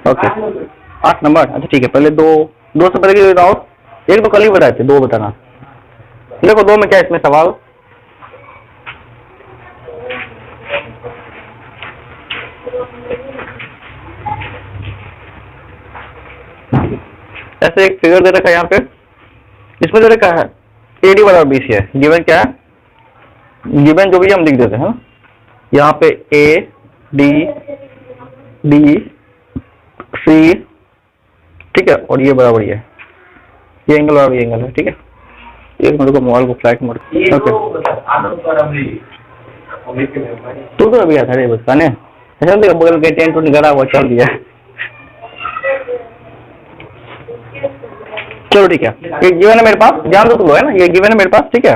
Okay 8 number. अच्छा ठीक है, पहले दो दो से पहले बताओ, एक तो कल ही बताए थे, दो बताना। देखो दो में क्या इसमें सवाल, ऐसे एक फिगर दे रखा है यहाँ पे, इसमें दे रखा है AD बराबर BC है। गिवन क्या है, गिवन जो भी हम लिख देते हैं यहाँ पे AD BC, ठीक है, और ये बराबर ये एंगल बराबर ये एंगल है, ठीक है। एक मिनट को मोबाइल को फ्लाइट मोड, तू तो अभी आता है बताने, ऐसा तो बगल के टेंट निकला हुआ चल दिया। चलो ठीक है, ये गिवन है मेरे पास, ध्यान दो तुम लोग, है ना, ये गिवन है मेरे पास, ठीक है।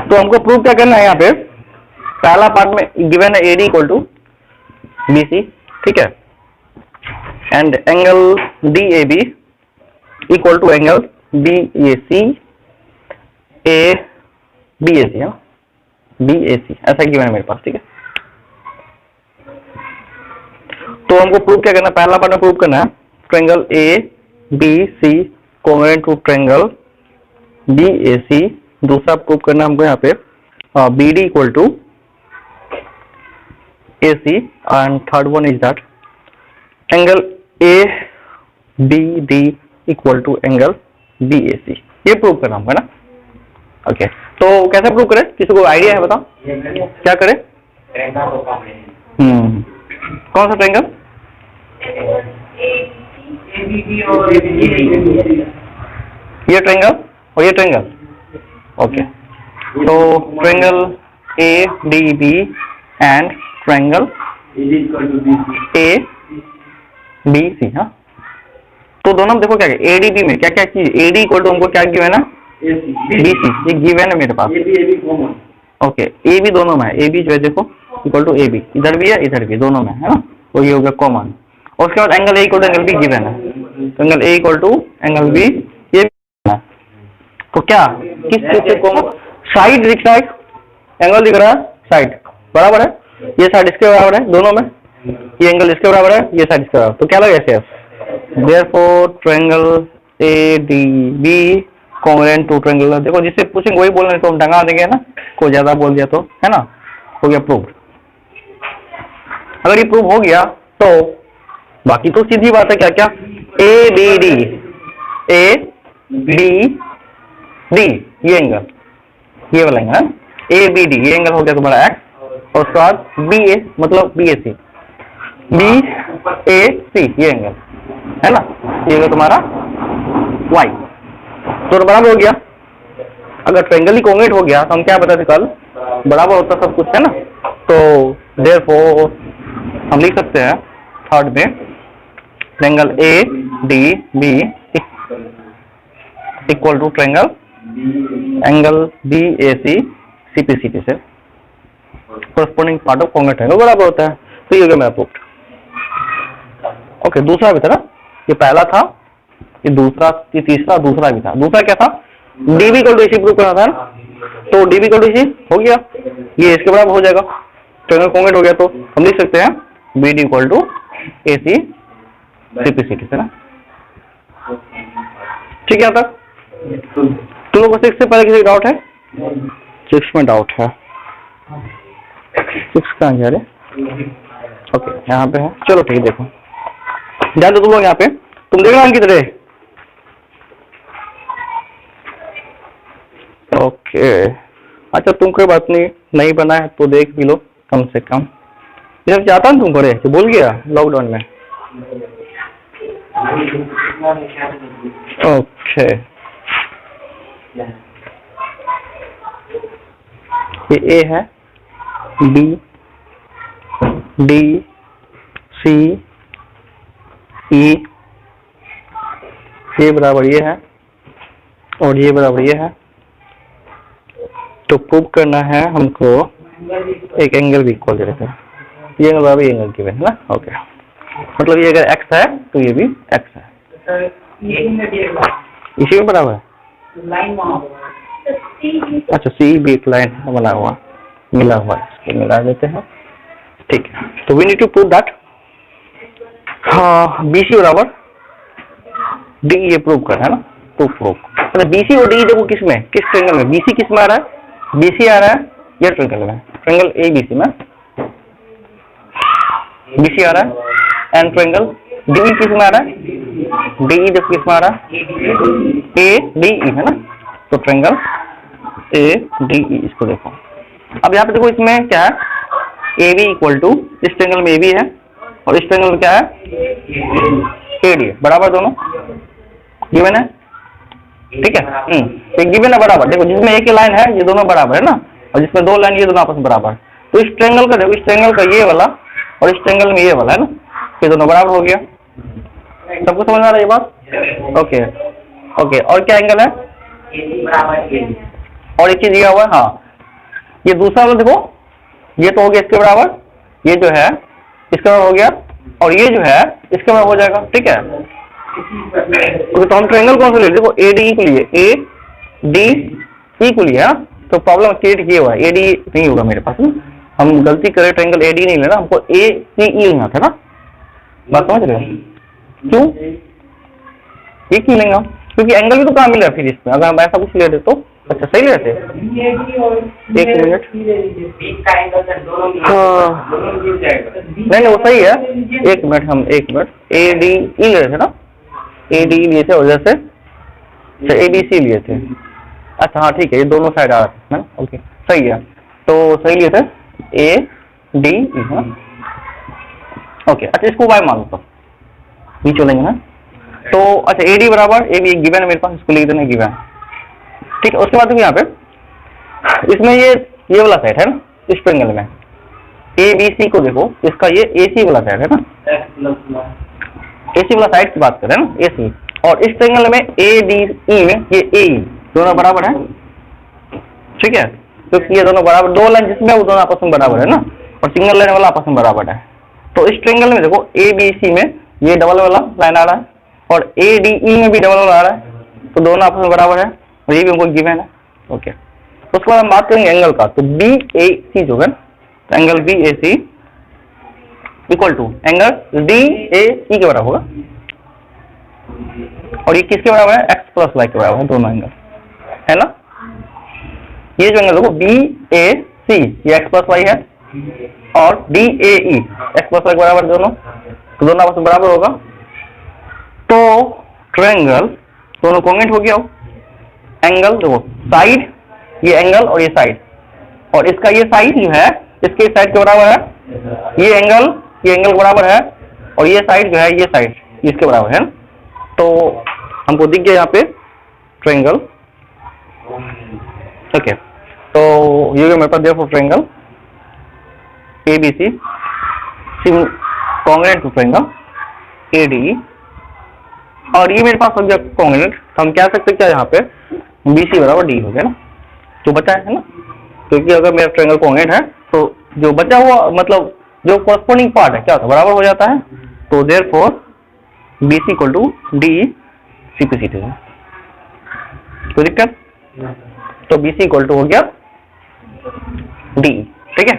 तो हमको प्रूव क्या करना है, यहाँ पे पहला पार्ट में गिवन है AD इक्वल टू BC, ठीक है, and angle DAB equal to angle BAC BAC है ना, BAC ऐसा गिवन है मेरे पास, ठीक है। तो हमको प्रूव क्या करना है, पहला पार्ट में प्रूव करना है triangle ABC congruent to triangle BAC। दूसरा प्रूव करना हमको यहाँ पे BD equal to AC, and third one is that angle ABD equal to angle BAC। ये प्रूव करना हमको, है ना। ओके तो कैसे प्रूव करें, किसी को आइडिया है बताओ क्या करें? कौन सा ट्रायंगल? ये ट्रायंगल और ये ट्रायंगल, ओके। तो triangle ADB and triangle ABC, हाँ। तो दोनों में देखो क्या है, ADB में क्या क्या चीज, AD इक्वल टू हमको क्या गिवन है, BC, ये गिवन है मेरे पास, ओके। AB दोनों में है, AB जो है देखो इक्वल टू AB, इधर भी है इधर भी, दोनों में है ना, तो ये हो गया कॉमन। और उसके बाद angle A equal to angle B given है, तो angle A equal to angle B ये है। तो क्या किस चीज से कॉमन, साइड दिख रहा है, एंगल दिख रहा है, साइड बराबर है, ये साइड इसके बराबर है दोनों में, ये एंगल इसके बराबर है, ये साइड इसके बराबर, तो क्या लगे ऐसे, therefore triangle ADB congruent to triangle. देखो जिससे पूछेंगे वही बोलने, तो हम टंगा देंगे ना, कोई ज्यादा बोल दिया तो, है ना, हो गया प्रूव। अगर ये प्रूव हो गया तो बाकी तो सीधी बात है, क्या क्या ABD ये एंगल, ये वाला एंगल ABD, ये एंगल हो गया तुम्हारा X, और उसके बाद BA मतलब BAC, BAC ये एंगल है ना, ये एंगल तुम्हारा Y, तो बराबर हो गया। अगर ट्रायंगल ही कोंग्रुएंट हो गया तो हम क्या बताते कल, बराबर होता सब कुछ, है ना। तो देयरफॉर हम लिख सकते हैं थर्ड में triangle ADB equal to triangle angle BAC CPCT से corresponding part of congruent angle बराबर होता है। तो ये हो गया मेरा प्रूफ। ओके दूसरा भी था ना, ये पहला था, ये दूसरा, ये तीसरा, दूसरा भी था। दूसरा क्या था, DB equal to AC prove करना था, तो DB इक्वल टू AC हो गया, ये इसके बराबर हो जाएगा, ट्रायंगल कोंग्रुएंट हो गया, तो हम लिख सकते हैं BD equal to AC CPCT से ना, ठीक है। तक तुम लोग को 6 से पहले किसी डाउट है? 6 में डाउट है, 6 कहाँ जा रहे, ओके यहाँ पे है, चलो ठीक है। देखो ध्यान दो तुम लोग, यहाँ पे तुम देख रहे हो किधर है, ओके। अच्छा तुम कोई बात नहीं बना है तो देख भी लो कम से कम, जब जाता हूँ तुमको रे, भूल गया लॉकडाउन में, ओके। ये A है, B D C E, ये बराबर ये है और ये बराबर ये है। तो प्रूव करना है हमको एक एंगल भी इक्वल दे रखा है, ये एंगल बराबर ये एंगल गिवन है ना, ओके। मतलब ये अगर x है तो ये भी x है, इसी में बराबर है। अच्छा C भी एक लाइन बना हुआ मिला हुआ, इसको मिला देते हैं, ठीक है। तो we need to prove that हाँ BC बराबर डी, ये प्रूव कर है ना, तो प्रूव मतलब BC और डी देखो किस में, किस ट्रायंगल में, BC किस में आ रहा है, BC आ रहा है ये ट्रायंगल में, ट्रायंगल ABC में BC आ रहा है, एंड ट्रायंगल DE किस में आ रहा है, DE देखो किस में आ रहा है, ADE है ना, तो ट्रायंगल ADE इसको देखो। अब यहाँ पे देखो इसमें क्या है, AB इक्वल टू, इस ट्रायंगल में AB है और इस ट्रायंगल में क्या है AD है, बराबर दोनों गिवन है, ठीक है। तो गिवन है बराबर, देखो जिसमें एक ही लाइन है ये दोनों बराबर है ना, और जिसमें दो लाइन ये दोनों आपस में बराबर। तो इस ट्रायंगल का देखो, इस ट्रायंगल का ये वाला और इस ट्रायंगल में ये वाला है ना, ये दोनों बराबर हो गया। सबको समझ आ रहा है ये बात? Okay okay. और क्या एंगल है, और एक चीज दिया हुआ है, हाँ ये दूसरा वाला देखो, ये तो हो गया इसके बराबर, ये जो है इसके बराबर हो गया, और ये जो है इसके बराबर हो जाएगा, ठीक है। तो हम ट्रायंगल कौन सा ले, देखो ADE को लिए, ADE को लिए, तो प्रॉब्लम क्रिएट किया हुआ है, ADE नहीं होगा मेरे पास, हम गलती करें, ट्रायंगल ADE नहीं लेना, हमको ACE लेना था ना, बात समझ रहे हो? क्यों ये क्यों लेंगे हम, क्योंकि एंगल भी तो कहाँ मिला फिर इसमें, अगर हम ऐसा कुछ ले तो अच्छा सही ले रहे थे। एक मिनट, नहीं वो सही है, एक मिनट, हम एक मिनट ADE ले रहे थे ना, ADE लिए थे और जैसे ABC लिए थे, अच्छा हाँ ठीक है, ये दोनों साइड आ रहे थे, ओके सही है, तो सही लिए थे ADE है, ओके। अच्छा इसको y मान लो, तो बीच चलेंगे ना, तो अच्छा AD बराबर AB गिवन है मेरे पास, इसको लिख देना गिवन, ठीक है। उसके बाद देखो यहाँ पे इसमें ये वाला साइड है ना, इस ट्रायंगल में ABC को देखो, इसका ये AC वाला साइड है ना, AC वाला साइड की बात करें ना, AC, और इस ट्रायंगल में ADE में ये AE दोनों बराबर है, ठीक है, क्योंकि ये दोनों बराबर, दो लाइन जिसमें वो दोनों आपस में बराबर है ना, और सिंगल लाइन वाला आपस में बराबर है। तो इस ट्रायंगल में देखो ABC में ये डबल वाला लाइन आ रहा है और ADE में भी डबल वाला आ रहा है, तो दोनों आपस में बराबर है और ये भी हमको गिवन है, ओके। उसके बाद हम बात करेंगे एंगल का, तो BAC जो है, तो angle BAC equal to angle DAE के बराबर होगा, और ये किसके बराबर है, x प्लस वाई के बराबर है, दोनों एंगल है ना। ये जो एंगल देखो BAC ये x प्लस वाई है, और DAE x प्लस वाई के बराबर दोनों, तो दोनों आपस में बराबर होगा, तो ट्रायंगल दोनों कॉन्ग्रुएंट हो गया हो। एंगल देखो साइड, ये एंगल और ये साइड, और इसका ये साइड जो है इसके साइड के बराबर है, ये एंगल के बराबर है, और ये साइड जो है ये साइड इसके बराबर है, तो हमको दिख गया यहाँ पे ट्रायंगल, ओके। तो ये मेरे पास देखो triangle ABC congruent to triangle ADE, और ये मेरे पास हो गया कॉन्ग्रुएंट, तो हम कह सकते क्या यहाँ पे BC बराबर D हो गया ना, जो बचा है ना, क्योंकि अगर मेरा ट्रायंगल कॉन्ग्रुएंट है तो जो बचा हुआ मतलब जो कॉरस्पॉन्डिंग पार्ट है क्या होता है, बराबर हो जाता है, तो therefore BC equal to DE CP है, तो दिक्कत, तो BC इक्वल टू हो गया DE, ठीक है,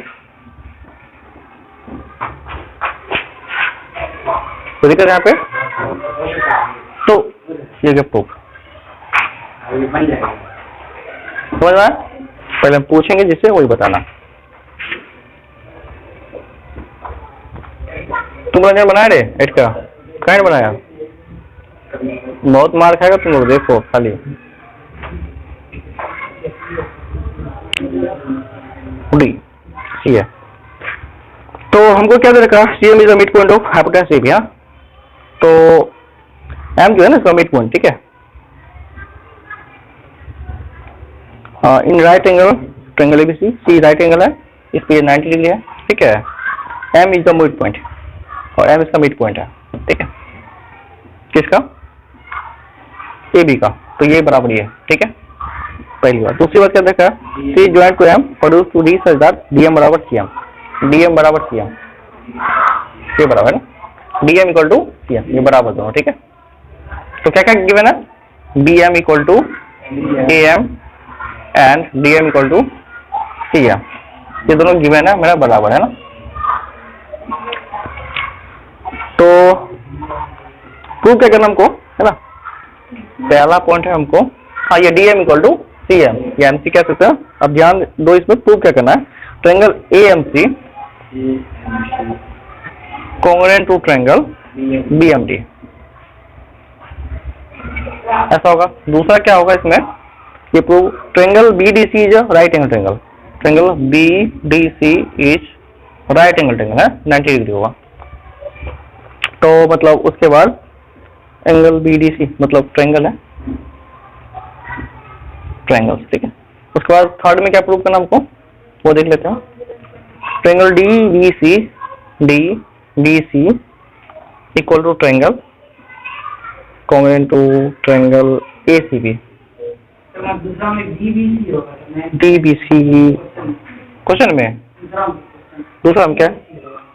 तो दिक्कत यहाँ पे, तो ये क्या प्रूफ समझ रहा है, पहले हम पूछेंगे जिससे वही बताना। तुम लोग बनाए रे एट का, कहाँ बनाया, बहुत मार खाएगा तुम लोग, देखो खाली ठीक है। तो हमको क्या दे रखा, CM is the mid point of hypotenuse AB, तो M जो है ना इसका मिड पॉइंट, ठीक है, in right angle triangle ABC, C right angle है, इस पे 90 डिग्री है, ठीक है, M is the mid point और M इसका मिड पॉइंट है, ठीक है, किसका, AB का, तो ये बराबर ये, ठीक है, पहली बात। दूसरी बात क्या देखा, C joint to M produce to D such that DM बराबर CM, DM बराबर CM, ये बराबर है, DM इक्वल टू CM, ये बराबर दोनों, ठीक है। तो क्या क्या गिवन है, BM equal to AM and DM equal to CM, ये दोनों गिवन है मेरा बराबर है ना। तो प्रूव क्या करना हमको, है ना। पहला पॉइंट है हमको, हाँ ये DM इक्वल टू CM, ये MC कह सकते हैं। अब ध्यान दो, इसमें प्रूव क्या करना है, triangle AMC congruent to triangle BMD, ऐसा होगा। दूसरा क्या होगा इसमें, ये prove triangle BDC is right angle triangle, triangle BDC is right angle triangle है, 90 डिग्री होगा। तो मतलब उसके बाद एंगल BDC मतलब ट्रायंगल है, ट्रायंगल्स, ठीक है। उसके बाद थर्ड में क्या प्रूव करना हमको, वो देख लेते हैं। Triangle DBC equal to triangle congruent to triangle ACB। DBC question में, दूसरा में क्या,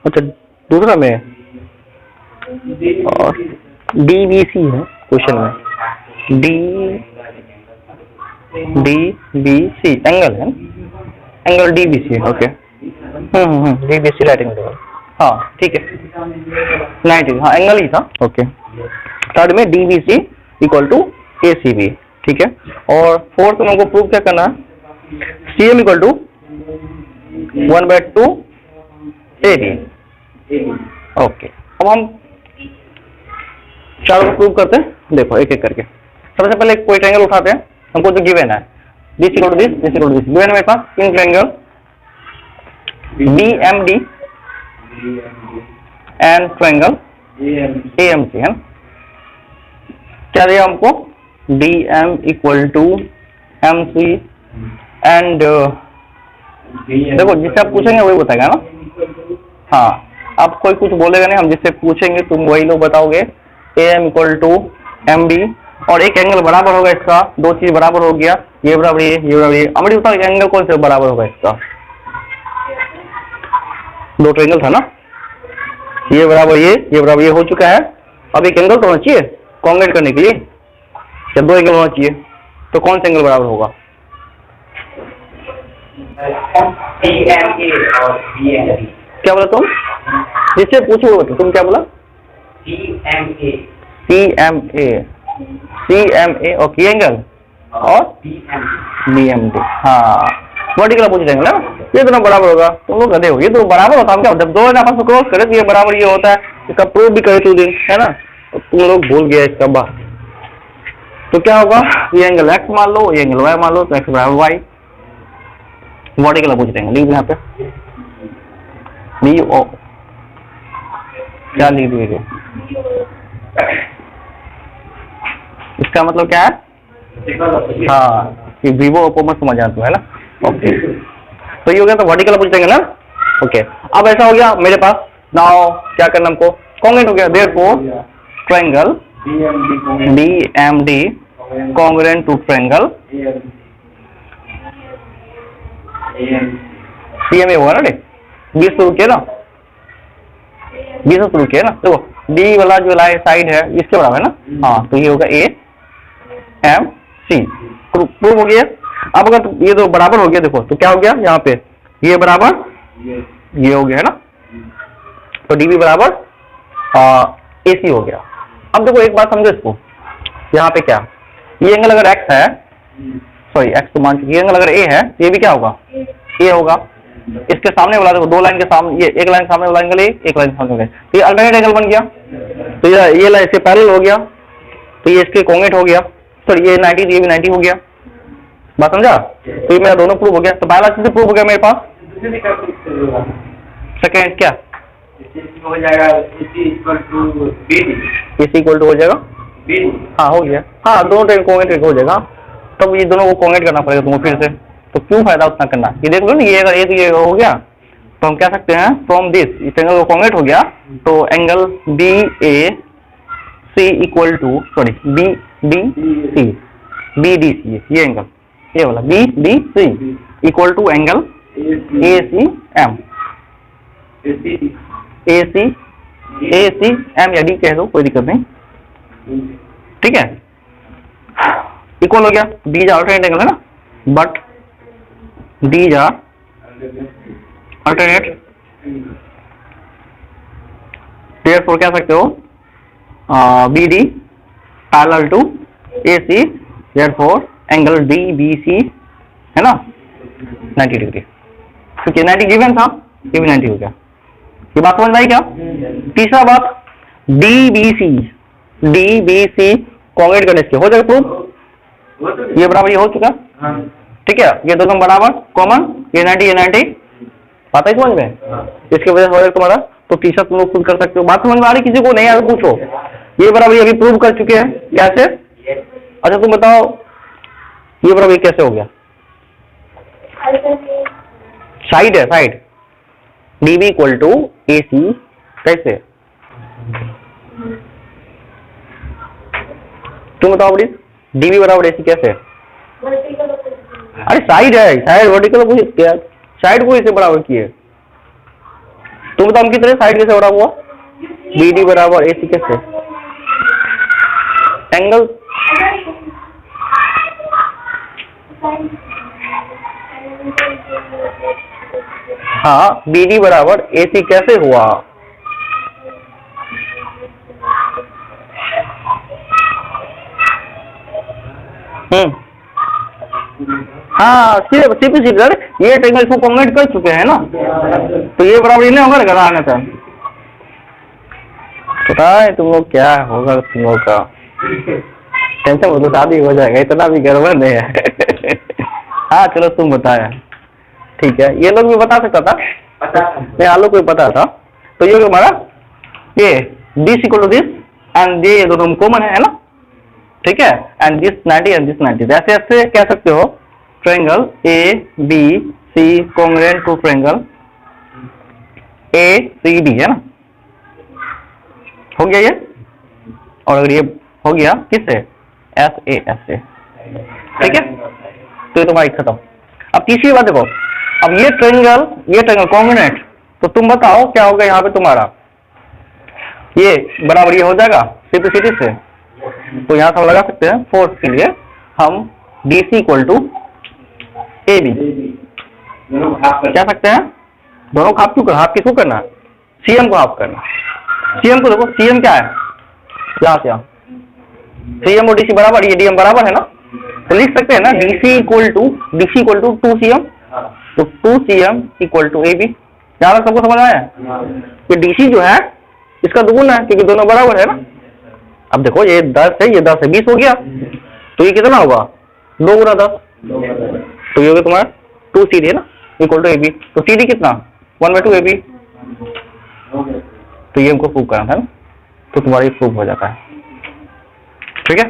अच्छा दूसरा में और DBC है क्वेश्चन में, DBC एंगल है, angle DBC, okay. DBC right angle, हाँ ठीक है, 90, हाँ एंगल ही था, ओके। थर्ड में DBC इक्वल टू ACB, ठीक है। और फोर्थ में हमको प्रूव क्या करना है, CM equal to 1/2 AD, okay. अब हम चारों को प्रूव करते हैं, देखो एक एक करके। सबसे पहले कोई ट्रायंगल उठाते हैं, हमको जो गिवन है this equal to this, this equal to this, given है मेरे पास in triangle BMD and triangle AMC है। क्या दिया हमको, DM equal to MC and देखो जिससे आप पूछेंगे वही बताएगा ना, हाँ अब कोई कुछ बोलेगा नहीं, हम जिससे पूछेंगे तुम वही लोग बताओगे। AM इक्वल टू MD और एक एंगल बराबर होगा इसका, दो चीज बराबर हो गया, ये बराबर ये बराबर ये। अमरी बताओ एंगल कौन से बराबर होगा इसका, दो ट्रायंगल था ना, ये बराबर ये बराबर ये हो चुका है। अब एक एंगल तो होना चाहिए कॉन्ग्रुएंट करने के लिए, या दो एंगल होना चाहिए, तो कौन सा एंगल बराबर होगा, क्या बोला तुम, जिससे पूछो वो तुम क्या बोला, CMA ओके एंगल और BMD, हाँ वर्टिकल अपोजिट एंगल है ना, ये दोनों बराबर होगा। तुम लोग गधे हो, ये तो बराबर होता है, जब दो आपस में क्रॉस करे तो ये बराबर ये होता है, इसका प्रूफ भी करे तू दिन, है ना, तुम लोग भूल गया इसका बात। तो क्या होगा, ये एंगल X मान लो, ये एंगल Y मान लो, तो X बराबर Y, वर्टिकल अपोजिट एंगल लिख यहाँ पे BO, क्या लिख दिए, इसका मतलब क्या है, हाँ कि वीवो ओप्पो मत समझ आते है ना, ओके। तो ये हो गया, तो वर्टिकल अपोजिट एंगल ना, ओके। अब ऐसा हो गया मेरे पास, नाउ क्या करना हमको, कॉन्ग्रुएंट हो गया, therefore triangle BMD congruent to triangle CMA होगा ना, 20 शुरू किया ना, 20 शुरू किया ना, देखो D वाला जो साइड है इसके बराबर है ना, हाँ तो ये होगा AMC, प्रूव हो गया। अब अगर ये दो बराबर हो गया, देखो तो क्या हो गया यहाँ पे, ये बराबर ये हो गया है ना, तो DB बराबर AC हो गया। अब देखो एक बात समझो इसको, यहाँ पे क्या, ये एंगल अगर X है, सॉरी X तो मान चुकी, ये एंगल अगर A है तो ये भी क्या होगा, A होगा। इसके सामने वाला देखो, दो लाइन के सामने, ये एक लाइन सामने वाला एंगल A, एक लाइन सामने वाला, तो ये अल्टरनेट एंगल बन गया, तो ये लाइन इसके पैरेलल हो गया, तो ये इसके कॉन्ग्रुएंट हो गया, सॉरी ये 90, ये भी 90 हो गया, बात समझा। तो ये मेरा दोनों प्रूव हो गया, तो पहला चीज प्रूव हो गया मेरे पास। सेकेंड क्या हो जाएगा, इक्वल टू हो जाएगा, हाँ हो गया, हाँ दोनों ट्रेन कॉन्ग्रुएंट हो जाएगा। तब ये दोनों को कॉन्ग्रुएंट करना पड़ेगा तुमको फिर से, तो क्यों फायदा उतना करना, ये देख लो ना, ये अगर एक ये हो गया तो हम कह सकते हैं फ्रॉम दिस, इस एंगल को कॉन्ग्रुएंट हो गया, तो angle BAC equal to, sorry BDC, ये एंगल ये वाला BDC equal to angle ACM, ACM या D कह दो, कोई दिक्कत नहीं, ठीक है। इक्वल हो गया, D अल्टरनेट एंगल है ना, बट D अल्टरनेट, देयरफॉर क्या सकते हो, BD parallel to AC, therefore angle DBC है ना 90 डिग्री। ठीक है, 90 गिवन था, ये भी 90 हो गया। ये बात समझ में आई क्या? तीसरा बात DBC कॉन्ग्रुएंट करने के हो जाएगा प्रूफ। ये बराबर ये हो चुका। ठीक है, ये दोनों बराबर कॉमन, ये 90 बात है समझ में? इसके वजह से हो जाएगा तुम्हारा। तो तीसरा तुम लोग खुद कर सकते हो। बात समझ में आ रही? किसी को नहीं आ रही पूछो। ये बराबर ये अभी प्रूव कर चुके हैं। कैसे? अच्छा तुम बताओ, ये बराबर ये कैसे हो गया? साइड है, side DB equal to AC कैसे? तुम बताओ प्लीज, DB बराबर AC कैसे? अरे साइड है, साइड वर्टिकल को क्या साइड को इसे बराबर किए। तुम बताओ कितने साइड कैसे बराबर हुआ? BD बराबर AC कैसे? एंगल हाँ, BD बराबर AC कैसे हुआ? हाँ सीपी ये ट्रायंगल को कॉन्ग्रुएंट कर चुके हैं ना, तो ये बराबर नहीं होगा ना आने था। पता है तुम लोग क्या होगा तुम लोग का? टेंशन हो तो शादी हो जाएगा, इतना भी गड़बड़ नहीं है। हाँ चलो तुम बताया। ठीक है, ये लोग भी बता सकता था, नहीं आलू को पता था। तो ये हमारा ये this equal to this and ये दोनों कॉमन है ना। ठीक है, एंड दिस 90 एंड दिस 90। ऐसे ऐसे कह सकते हो triangle ABC congruent to triangle ACD है ना। हो गया ये। और अगर ये हो गया किससे? SAS से। ठीक है, तो ये तुम्हारा खत्म। अब तीसरी बात देखो, अब ये ट्रायंगल कॉन्ग्रुएंट, तो तुम बताओ क्या होगा यहाँ पे तुम्हारा? ये बराबर ये हो जाएगा सिंपलिसिटी से। तो यहाँ से हम लगा सकते हैं फोर्स के लिए हम DC इक्वल टू AB क्या सकते हैं? दोनों हाफ क्यों करना? हाफ किसको करना? CM को हाफ करना। CM को देखो, CM क्या है? यहाँ से यहाँ CM और DC बराबर, ये DM बराबर है ना। तो लिख सकते हैं ना DC इक्वल टू 2CM, तो 2CM इक्वल टू AB। यहाँ तक सबको समझ आया? ये DC जो है इसका दुगुना है क्योंकि दोनों बराबर है ना। अब देखो ये 10 है, ये 10 है, 20 हो गया। तो ये कितना होगा? 2 गुना 10। तो ये होगा तुम्हारा 2CD है ना इक्वल टू AB। तो CD कितना? 1/2 AB। तो ये हमको प्रूव करना था ना, तो तुम्हारा ये प्रूव हो जाता है। ठीक है,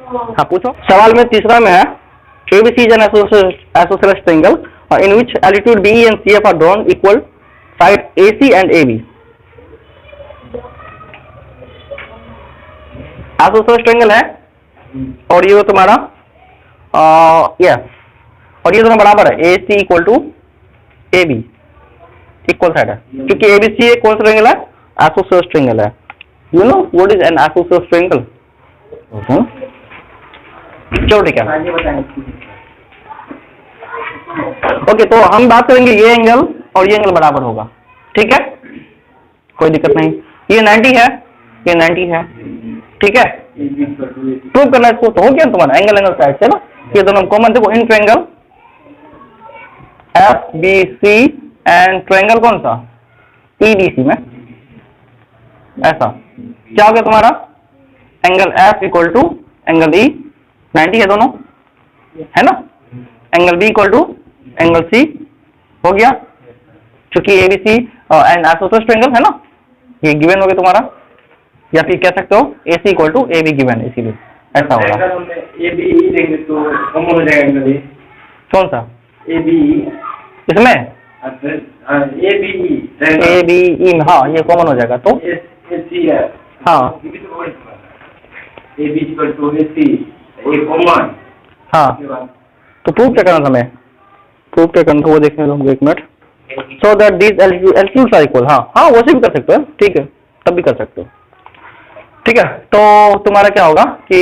हाँ पूछो। सवाल में तीसरा में है ABC is an isosceles triangle in which altitude BE and CF are drawn equal side AC and AB. Isosceles triangle है और ये तुम्हारा और ये दोनों बराबर है। AC equal to AB equal side है क्योंकि ABC कौन सा ट्रायंगल है? आइसोसेलेस ट्रायंगल है। You know what is an isosceles triangle? चलो ठीक है, ओके। तो हम बात करेंगे ये एंगल और ये एंगल बराबर होगा। ठीक है, कोई दिक्कत नहीं। ये 90 है, ये 90 है। ठीक है, प्रूव करना इसको। तो हो गया तुम्हारा एंगल साइड से ना। ये दोनों कॉमन देखो in triangle FBC and triangle कौन सा? EBC में ऐसा क्या हो गया तुम्हारा? Angle F equal to angle E 90 है दोनों है ना। Angle B equal to angle C हो गया क्योंकि ABC एंड आइसोसेलेस ट्रायंगल है ना। ये गिवन हो गया तुम्हारा, या फिर कह सकते हो AC equal to AB given, इसीलिए ऐसा होगा। ABE देंगे तो कम हो जाएगा। कौन सा? ABE इसमें ABE में हाँ ये कॉमन हो जाएगा। तो AC है हाँ AB इक्वल टू AC ये कॉमन। हाँ तो प्रूफ क्या करना था हमें? प्रूफ क्या करना था वो देखने दो एक minute. So that this altitudes are equal. हाँ हाँ वैसे भी कर सकते हो, ठीक है, तब भी कर सकते हो। ठीक है, तो तुम्हारा क्या होगा कि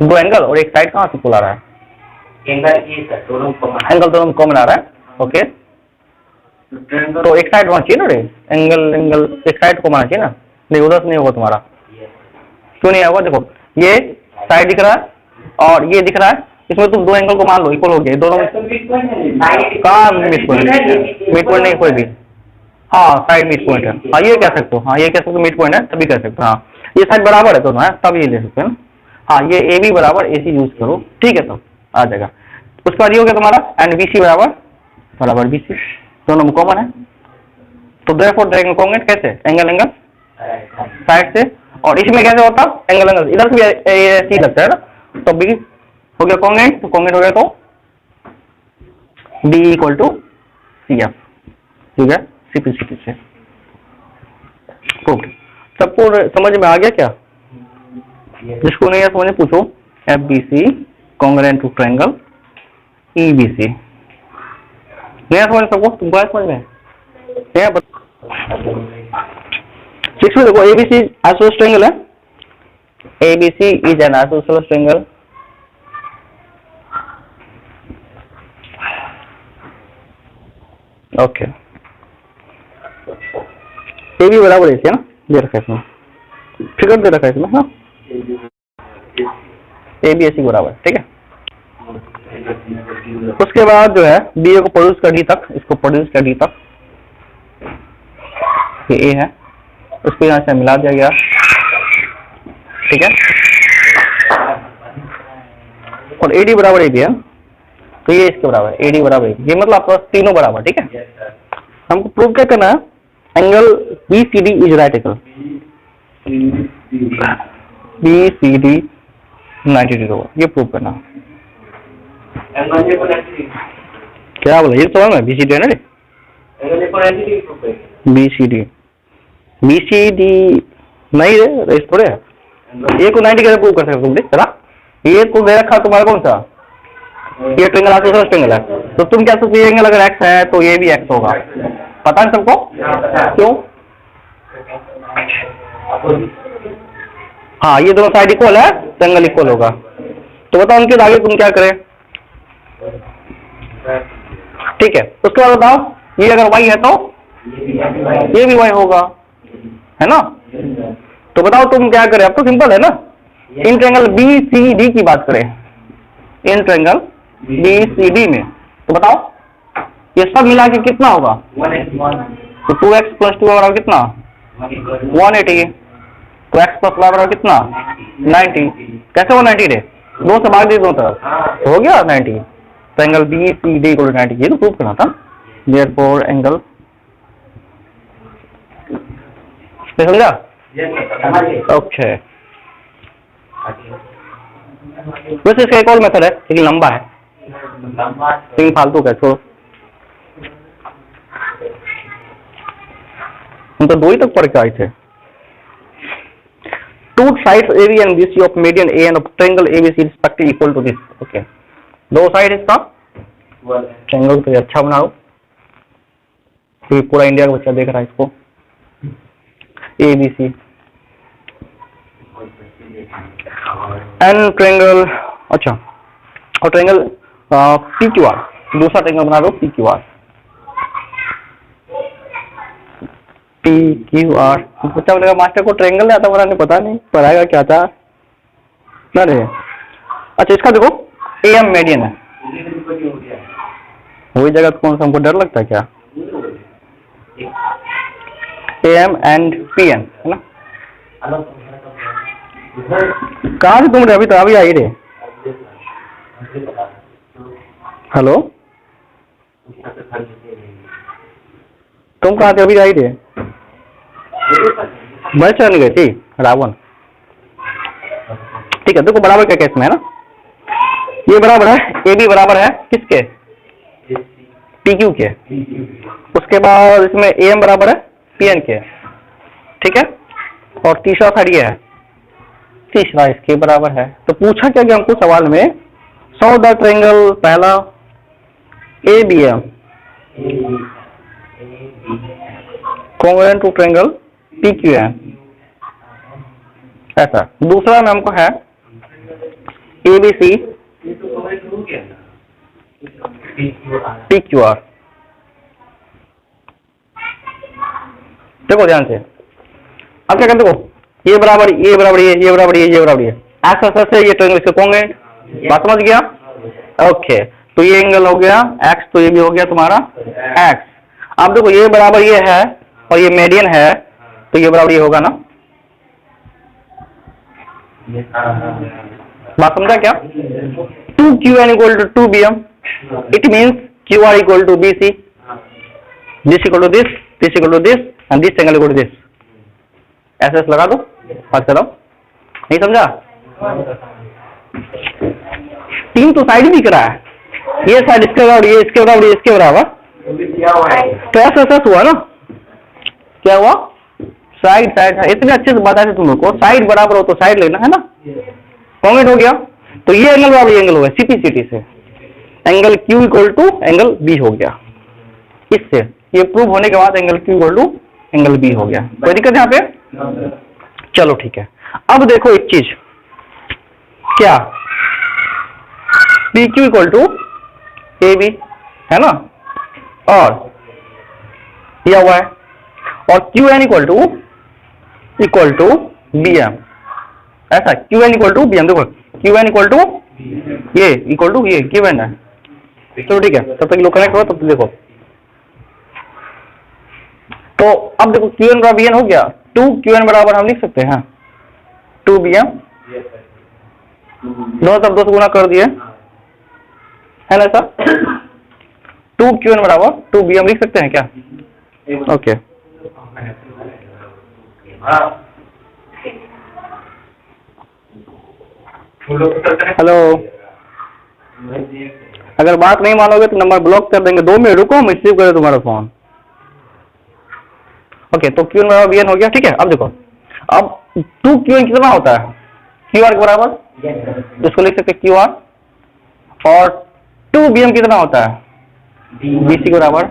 दो एंगल और एक साइड कहाँ से इक्वल आ रहा है? एंगल दोनों कॉमन आ रहा है। ओके, तो एक साइड होना चाहिए ना रे, एंगल एंगल एक साइड को माना चाहिए ना, नहीं उधर से नहीं होगा तुम्हारा, क्यों नहीं आएगा? देखो ये साइड दिख रहा है और ये दिख रहा है, इसमें तुम दो एंगल को मान लो इक्वल हो गया, दोनों कहाँ मिड पॉइंट नहीं कोई भी, हाँ साइड मिड पॉइंट है, हाँ ये कह सकते हो, हाँ ये कह सकते हो मिड पॉइंट है तभी कह सकते हो, हाँ ये साइड बराबर है दोनों है तब ये ले सकते हैं ना, हाँ ये ए बी बराबर ए सी यूज करो, ठीक है तो आ जाएगा। उसके बाद ये हो गया तुम्हारा एंड बी सी बराबर बराबर बी सी, दोनों में कॉमन है, तो देयरफॉर ट्रायंगल कॉन्ग्रुएंट कैसे, एंगल एंगल साइड से, और इसमें कैसे होता एंगल एंगल इधर से भी सी लगता है ना, तो बी हो गया कॉन्ग्रुएंट, तो कॉन्ग्रुएंट हो गया तो D equal to C F, ठीक है सीपी से प्रूव्ड। सबको समझ में आ गया क्या? जिसको नहीं है समझ पूछो, F B C congruent to triangle E B C, नया समझ सबको, तुमको आया समझ में? नया सिक्स में देखो एबीसी आइसोसेलेस ट्रायंगल है, ABC is an isosceles triangle, okay A B बराबर है ना, दे रखा है इसमें, फिगर दे रखा है इसमें, हाँ ए बी सी बराबर, ठीक है। उसके बाद जो है बी ए को प्रोड्यूस कर डी तक, इसको प्रोड्यूस कर डी तक, ये ए है, उसको यहाँ से मिला दिया गया, ठीक है, और ए डी बराबर ए बी है, तो ये इसके बराबर है, ए डी बराबर ये मतलब आपका तीनों बराबर, ठीक है। हमको प्रूव क्या करना है, angle B C D is right angle, B C D 90 degree होगा, ये प्रूव करना। क्या बोला ये तो है बी सी डी है ना, बी सी डी नहीं रे थोड़े है, ए को 90 कैसे प्रूव कर सकते तुम चला, ये को दे रखा तुम्हारा कौन सा, ये ट्रायंगल आइसोसेलेस ट्रायंगल है, तो तुम क्या सोचते एंगल अगर एक्स है तो ये भी एक्स होगा, पता है सबको क्यों? हाँ ये दोनों साइड इक्वल है तो एंगल इक्वल होगा, तो बताओ उनके आगे तुम क्या करें, ठीक है। उसके बाद बताओ ये अगर y है तो ये भी y होगा, है ना, तो बताओ तुम क्या करें, अब तो सिंपल है ना, in triangle B C D की बात करें, in triangle B C D में, तो बताओ ये सब मिला के कितना होगा, तो 2x + 2 बराबर कितना 180, तो x + y बराबर कितना 90, कैसे हो 90 रे, 2 से भाग दे दोनों तरफ, तो हो गया 90, तो angle B C D equal to 90, ये तो प्रूव करना था, देयरफॉर एंगल समझा, ओके। वैसे इसका एक और मेथड है लेकिन लंबा है, लेकिन फालतू का छोड़ो, हम तो 2 ही तक पढ़ के आए थे। Two sides AB and BC of median A and of triangle ABC respectively equal to this, okay, दो साइड इसका ट्रायंगल तो अच्छा बनाओ, पूरा इंडिया का बच्चा देख रहा है इसको, ABC एंड ट्रायंगल, अच्छा और ट्रायंगल PQR, दूसरा ट्रायंगल बना दो PQR, PQR, बच्चा बोलेगा मास्टर को ट्रायंगल आता बनाने पता नहीं, पढ़ाएगा क्या था ना रे। अच्छा इसका देखो AM मीडियन है, वही जगह कौन सा, हमको डर लगता है क्या, AM एंड PN है ना, कहाँ से तुम रे, अभी तो अभी आई रे, हेलो तुम कहाँ थे, अभी आई रे, मैं चल गई थी रावण, ठीक है। देखो बराबर क्या केस में है ना, ये बराबर है AB बराबर है किसके, PQ के, उसके बाद इसमें AM बराबर है PN के, ठीक है, और तीसरा साइड ये है, तीसरा इसके बराबर है, तो पूछा क्या कि हमको सवाल में सॉल्व द ट्रायंगल, पहला ABM congruent to triangle PQM, ऐसा, दूसरा में हमको है ABC PQR, देखो ध्यान से, अब क्या करते देखो, ये बराबर ये बराबर ये बराबर ये बराबर ये, एक्स एक्सिस से ये ट्रायंगल इसके कॉन्ग्रुएंट, बात समझ गया? ओके, तो ये एंगल हो गया एक्स, तो ये भी हो गया तुम्हारा एक्स। अब देखो ये बराबर ये है और ये मीडियन है, तो ये बराबर ये होगा ना, बात समझा क्या? 2qn equal to 2bm, it means qr equal to bc, this equal to this equal to this and this angle equal to this. ऐसे लगा दो, बात करो, नहीं समझा? 3 तो साइड दिख रहा है, ये साइड इसके बराबर, ये इसके बराबर, ये इसके बराबर, तो ऐसा ऐसा हुआ ना, क्या हुआ? साइड साइड, इतने अच्छे से बताते तुम लोग को, साइड बराबर हो तो साइड लेना है ना, कॉन्ग्रुएंट हो गया। तो ये एंगल बराबर ये एंगल हो गया, सीपी से angle Q equal to angle B हो गया। इससे ये प्रूव होने के बाद angle Q equal to angle B हो गया। कोई दिक्कत यहाँ पे? चलो ठीक है। अब देखो एक चीज, क्या PQ इक्वल टू AB है ना, और दिया हुआ है, और QN इक्वल टू BM, ऐसा QN इक्वल टू BM, देखो QN इक्वल टू ये इक्वल टू ये QN है। चलो ठीक है, तब तक लोग कनेक्ट हो, तब देखो, तो अब देखो QN बराबर BN हो गया, 2QN बराबर हम लिख सकते हैं 2BM, दोनों तरफ 2 से गुना कर दिए है ना, ऐसा 2QN बराबर 2BM लिख सकते हैं क्या? ओके हेलो, अगर बात नहीं मानोगे तो नंबर ब्लॉक कर देंगे, 2 मिनट रुको, हम रिसीव करें तुम्हारा फोन। ओके, तो QN बराबर BN हो गया, ठीक है। अब देखो, अब 2QN कितना होता है? QR के बराबर, इसको लिख सकते QR, और 2BM कितना होता है? BC के बराबर।